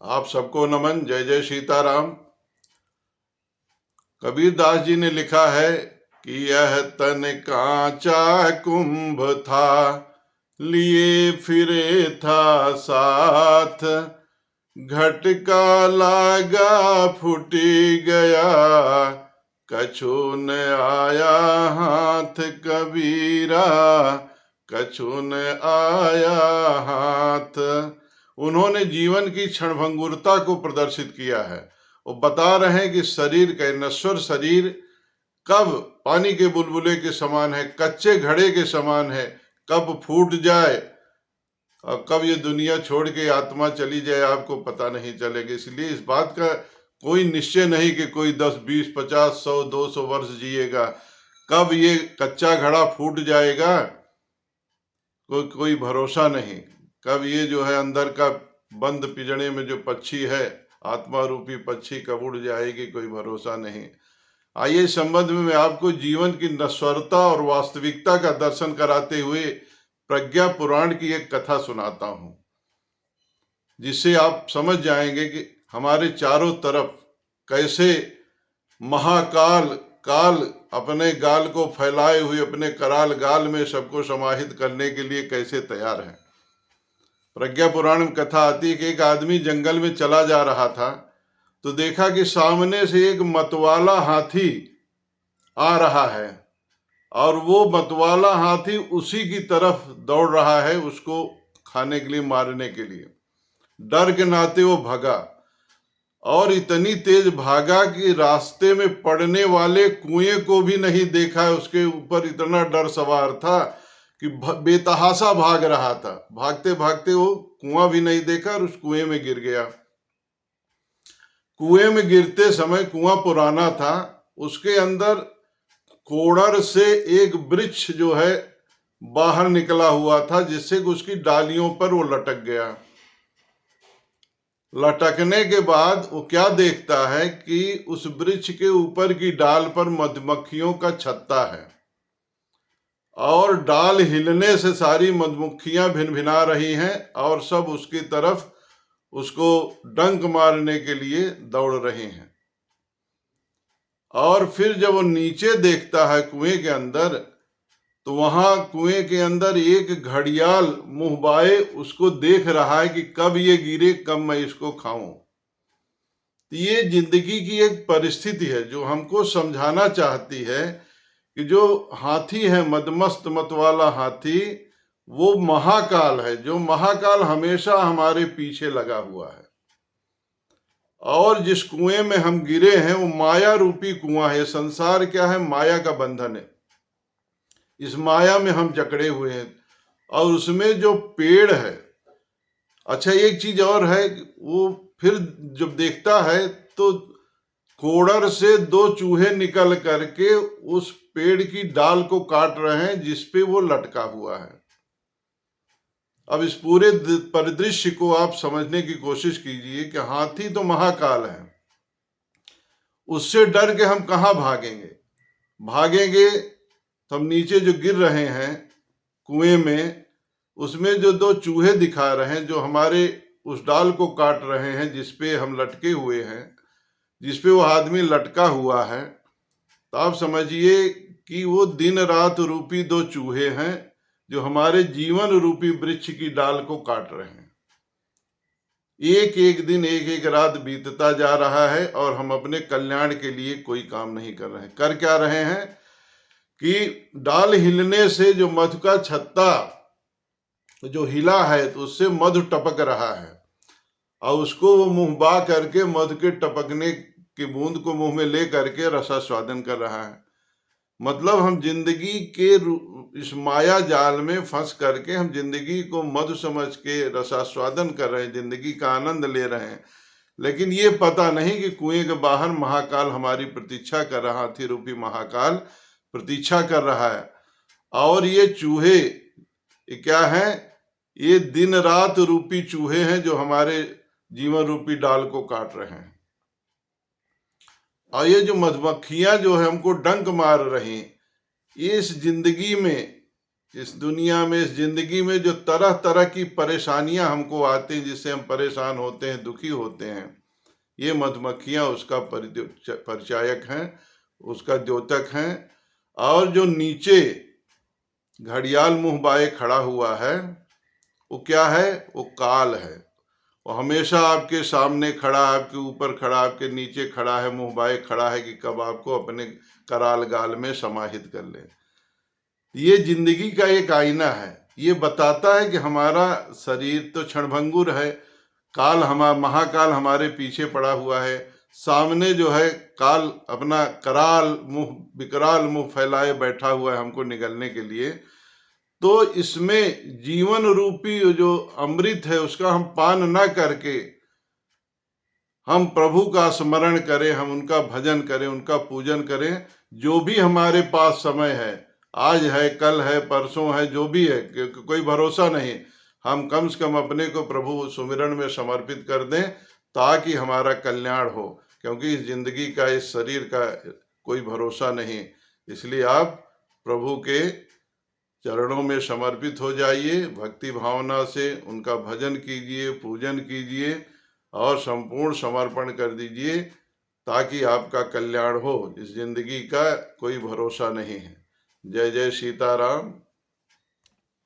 आप सबको नमन। जय जय सीताराम। कबीर दास जी ने लिखा है कि यह तन कांचा कुंभ था, लिए फिरे था साथ, घटका लागा फूटी गया, कछु न आया हाथ कबीरा, कछु न आया हाथ। उन्होंने जीवन की क्षणभंगुरता को प्रदर्शित किया है। वो बता रहे हैं कि शरीर का नश्वर शरीर कब पानी के बुलबुले के समान है, कच्चे घड़े के समान है, कब फूट जाए और कब ये दुनिया छोड़ के आत्मा चली जाए आपको पता नहीं चलेगा। इसलिए इस बात का कोई निश्चय नहीं कि कोई 10, 20, 50, 100, 200 वर्ष जिएगा। कब ये कच्चा घड़ा फूट जाएगा कोई भरोसा नहीं। कब ये जो है अंदर का बंद पिंजड़े में जो पक्षी है, आत्मा रूपी पक्षी, कब उड़ जाएगी कोई भरोसा नहीं। आइए इस संबंध में मैं आपको जीवन की नश्वरता और वास्तविकता का दर्शन कराते हुए प्रज्ञा पुराण की एक कथा सुनाता हूं, जिससे आप समझ जाएंगे कि हमारे चारों तरफ कैसे महाकाल काल अपने गाल को फैलाए हुए अपने कराल गाल में सबको समाहित करने के लिए कैसे तैयार है। प्रज्ञा पुराण में कथा आती है कि एक आदमी जंगल में चला जा रहा था तो देखा कि सामने से एक मतवाला हाथी आ रहा है और वो मतवाला हाथी उसी की तरफ दौड़ रहा है, उसको खाने के लिए, मारने के लिए। डर के नाते वो भागा और इतनी तेज भागा कि रास्ते में पड़ने वाले कुएं को भी नहीं देखा। उसके ऊपर इतना डर सवार था कि बेतहाशा भाग रहा था। भागते भागते वो कुआं भी नहीं देखा और उस कुएं में गिर गया। कुएं में गिरते समय, कुआं पुराना था, उसके अंदर कोड़र से एक वृक्ष जो है बाहर निकला हुआ था, जिससे उसकी डालियों पर वो लटक गया। लटकने के बाद वो क्या देखता है कि उस वृक्ष के ऊपर की डाल पर मधुमक्खियों का छत्ता है और डाल हिलने से सारी मधुमक्खियां भिनभिना रही हैं और सब उसकी तरफ उसको डंक मारने के लिए दौड़ रहे हैं। और फिर जब वो नीचे देखता है कुएं के अंदर, तो वहां कुएं के अंदर एक घड़ियाल मुंह बाए उसको देख रहा है कि कब ये गिरे, कब मैं इसको खाऊं। तो ये जिंदगी की एक परिस्थिति है जो हमको समझाना चाहती है कि जो हाथी है, मदमस्त मतवाला हाथी, वो महाकाल है। जो महाकाल हमेशा हमारे पीछे लगा हुआ है और जिस कुएं में हम गिरे हैं वो माया रूपी कुआं है। संसार क्या है? माया का बंधन है। इस माया में हम जकड़े हुए हैं और उसमें जो पेड़ है, अच्छा एक चीज और है, वो फिर जब देखता है तो कोड़र से 2 चूहे निकल करके उस पेड़ की डाल को काट रहे हैं जिसपे वो लटका हुआ है। अब इस पूरे परिदृश्य को आप समझने की कोशिश कीजिए कि हाथी तो महाकाल है, उससे डर के हम कहाँ भागेंगे? भागेंगे तो हम नीचे जो गिर रहे हैं कुएं में, उसमें जो 2 चूहे दिखा रहे हैं जो हमारे उस डाल को काट रहे हैं जिसपे हम लटके हुए हैं, जिसपे वो आदमी लटका हुआ है, तो आप समझिए कि वो दिन रात रूपी 2 चूहे हैं जो हमारे जीवन रूपी वृक्ष की डाल को काट रहे हैं। एक एक दिन, एक एक रात बीतता जा रहा है और हम अपने कल्याण के लिए कोई काम नहीं कर रहे हैं। कर क्या रहे हैं कि डाल हिलने से जो मधु का छत्ता जो हिला है तो उससे मधु टपक रहा है और उसको वो मुंह बा करके मधु के टपकने की बूंद को मुंह में ले करके रसास्वादन कर रहा है। मतलब हम जिंदगी के इस माया जाल में फंस करके हम जिंदगी को मधु समझ के रसास्वादन कर रहे हैं, जिंदगी का आनंद ले रहे हैं, लेकिन ये पता नहीं कि कुएं के बाहर महाकाल हमारी प्रतीक्षा कर रहा, हाथी रूपी महाकाल प्रतीक्षा कर रहा है। और ये चूहे ये क्या है? ये दिन रात रूपी चूहे हैं जो हमारे जीवन रूपी डाल को काट रहे हैं। और ये जो मधुमक्खियां जो है हमको डंक मार रही, इस जिंदगी में इस दुनिया में, इस जिंदगी में जो तरह तरह की परेशानियां हमको आती हैं, जिससे हम परेशान होते हैं, दुखी होते हैं, ये मधुमक्खियां उसका परिचायक हैं, उसका द्योतक हैं। और जो नीचे घड़ियाल मुंह बाए खड़ा हुआ है, वो क्या है? वो काल है। वो हमेशा आपके सामने खड़ा, आपके ऊपर खड़ा, आपके नीचे खड़ा है, मुंह बाए खड़ा है कि कब आपको अपने कराल गाल में समाहित कर ले। ये जिंदगी का एक आईना है। ये बताता है कि हमारा शरीर तो क्षणभंगुर है, काल महाकाल हमारे पीछे पड़ा हुआ है, सामने जो है काल अपना विकराल मुंह फैलाए बैठा हुआ है हमको निगलने के लिए। तो इसमें जीवन रूपी जो अमृत है उसका हम पान न करके हम प्रभु का स्मरण करें, हम उनका भजन करें, उनका पूजन करें। जो भी हमारे पास समय है, आज है, कल है, परसों है, जो भी है, कोई भरोसा नहीं, हम कम से कम अपने को प्रभु सुमिरन में समर्पित कर दें ताकि हमारा कल्याण हो। क्योंकि इस जिंदगी का, इस शरीर का कोई भरोसा नहीं। इसलिए आप प्रभु के चरणों में समर्पित हो जाइए, भक्ति भावना से उनका भजन कीजिए, पूजन कीजिए और संपूर्ण समर्पण कर दीजिए ताकि आपका कल्याण हो। इस जिंदगी का कोई भरोसा नहीं है। जय जय सीताराम।